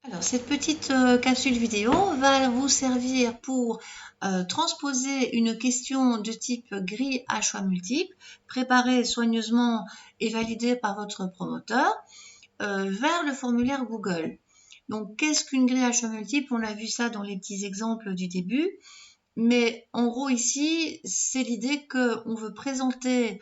Alors, cette petite capsule vidéo va vous servir pour transposer une question de type grille à choix multiples, préparée soigneusement et validée par votre promoteur, vers le formulaire Google. Donc, qu'est-ce qu'une grille à choix multiples? On a vu ça dans les petits exemples du début. Mais en gros, ici, c'est l'idée qu'on veut présenter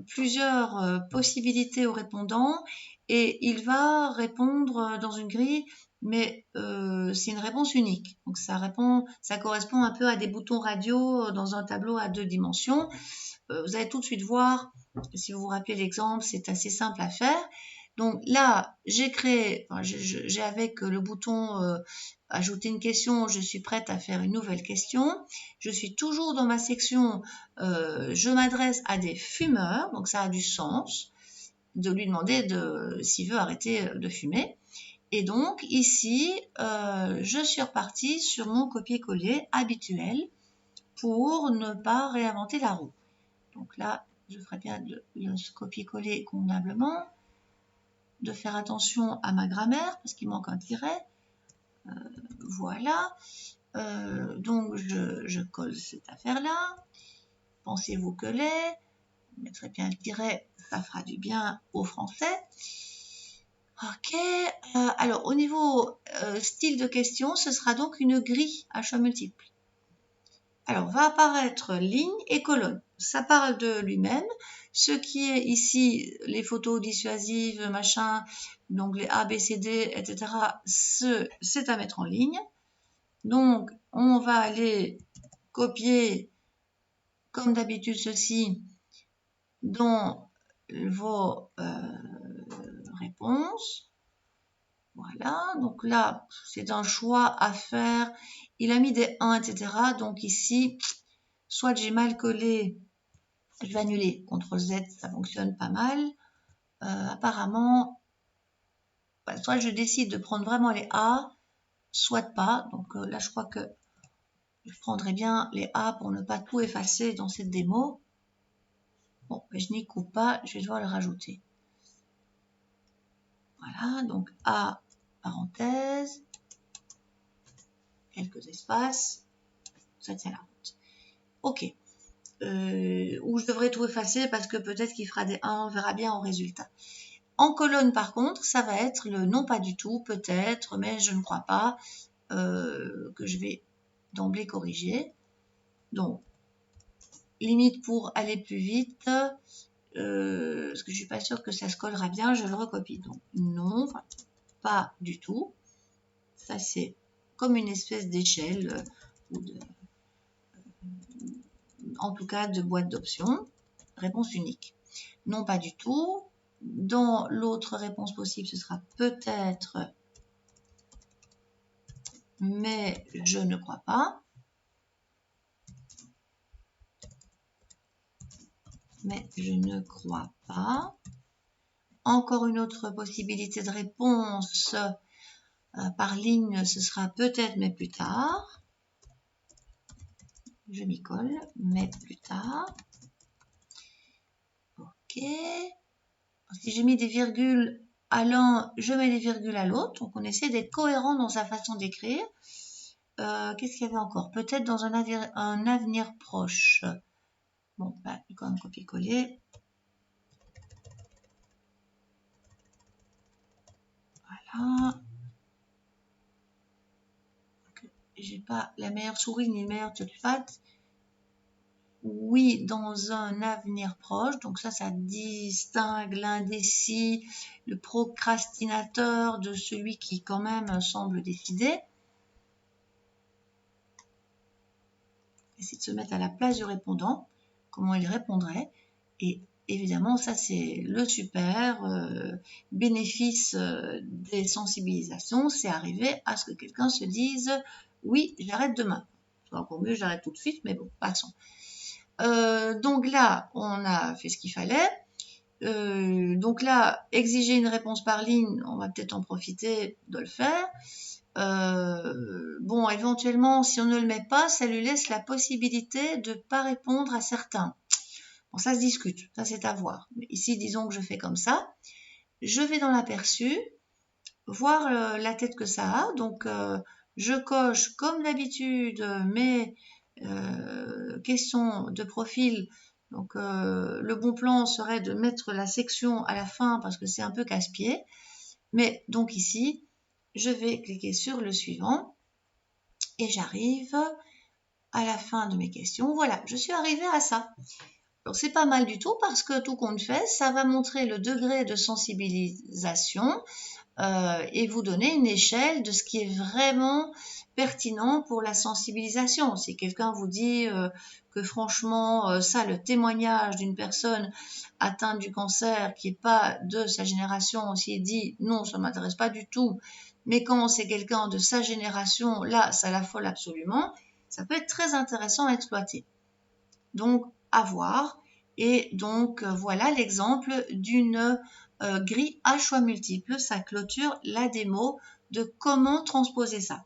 plusieurs possibilités au répondant et il va répondre dans une grille, mais c'est une réponse unique. Donc ça correspond un peu à des boutons radio dans un tableau à 2 dimensions. Vous allez tout de suite voir, si vous vous rappelez l'exemple, c'est assez simple à faire. Donc là, j'ai avec le bouton ajouter une question, je suis prête à faire une nouvelle question. Je suis toujours dans ma section, je m'adresse à des fumeurs, donc ça a du sens de lui demander s'il veut arrêter de fumer. Et donc ici, je suis repartie sur mon copier-coller habituel pour ne pas réinventer la roue. Donc là, je ferai bien de le copier-coller convenablement, de faire attention à ma grammaire parce qu'il manque un tiret. Voilà. Donc je colle cette affaire-là. Pensez-vous que les, je mettrai bien le tiret, ça fera du bien au français. Ok. Alors au niveau style de question, ce sera donc une grille à choix multiples. Alors, va apparaître ligne et colonne. Ça parle de lui-même. Ce qui est ici, les photos dissuasives, machin, donc les A, B, C, D, etc., c'est à mettre en ligne. Donc, on va aller copier, comme d'habitude, ceci dans vos réponses. Voilà, donc là, c'est un choix à faire. Il a mis des 1, etc. Donc ici, soit j'ai mal collé, je vais annuler, CTRL Z, ça fonctionne pas mal. Apparemment, soit je décide de prendre vraiment les A, soit pas. Donc là, je crois que je prendrai bien les A pour ne pas tout effacer dans cette démo. Bon, mais je n'y coupe pas, je vais devoir le rajouter. Voilà, donc A, parenthèse, quelques espaces, ça tient la route. Ok. Ou je devrais tout effacer parce que peut-être qu'il fera des 1, on verra bien en résultat. En colonne, par contre, ça va être le non pas du tout, peut-être, mais je ne crois pas, que je vais d'emblée corriger. Donc, limite pour aller plus vite, parce que je ne suis pas sûre que ça se collera bien, je le recopie. Donc, non, pas du tout. Ça, c'est comme une espèce d'échelle, ou en tout cas de boîte d'options. Réponse unique. Non, pas du tout. Dans l'autre réponse possible, ce sera peut-être, mais je ne crois pas. Mais je ne crois pas. Encore une autre possibilité de réponse par ligne, ce sera peut-être, mais plus tard. Je m'y colle, mais plus tard. Ok. Si j'ai mis des virgules à l'un, je mets des virgules à l'autre. Donc on essaie d'être cohérent dans sa façon d'écrire. Qu'est-ce qu'il y avait encore? Peut-être dans un avenir proche. Bon, bah, quand même copier-coller. Voilà. J'ai pas la meilleure souris ni le meilleur touchpad. Oui, dans un avenir proche. Donc ça distingue l'indécis, le procrastinateur de celui qui quand même semble décidé. Essayer de se mettre à la place du répondant, comment il répondrait. Et évidemment, ça c'est le super bénéfice des sensibilisations, c'est arriver à ce que quelqu'un se dise « oui, j'arrête demain ». Encore mieux, j'arrête tout de suite, mais bon, passons. Donc là, on a fait ce qu'il fallait. Donc là, exiger une réponse par ligne, on va peut-être en profiter de le faire. Bon, éventuellement, si on ne le met pas, ça lui laisse la possibilité de ne pas répondre à certains. Bon, ça se discute, ça c'est à voir. Mais ici, disons que je fais comme ça. Je vais dans l'aperçu. voir la tête que ça a. Donc, je coche comme d'habitude mes questions de profil. Donc, le bon plan serait de mettre la section à la fin parce que c'est un peu casse-pied. Mais donc ici, je vais cliquer sur le suivant et j'arrive à la fin de mes questions. Voilà, je suis arrivée à ça. Alors, c'est pas mal du tout parce que tout compte fait, ça va montrer le degré de sensibilisation et vous donner une échelle de ce qui est vraiment pertinent pour la sensibilisation. Si quelqu'un vous dit que franchement, ça, le témoignage d'une personne atteinte du cancer qui n'est pas de sa génération, s'il dit non, ça ne m'intéresse pas du tout, mais quand c'est quelqu'un de sa génération, là, ça l'affole absolument, ça peut être très intéressant à exploiter. Donc, à voir. Et donc, voilà l'exemple d'une grille à choix multiples. Ça clôture la démo de comment transposer ça.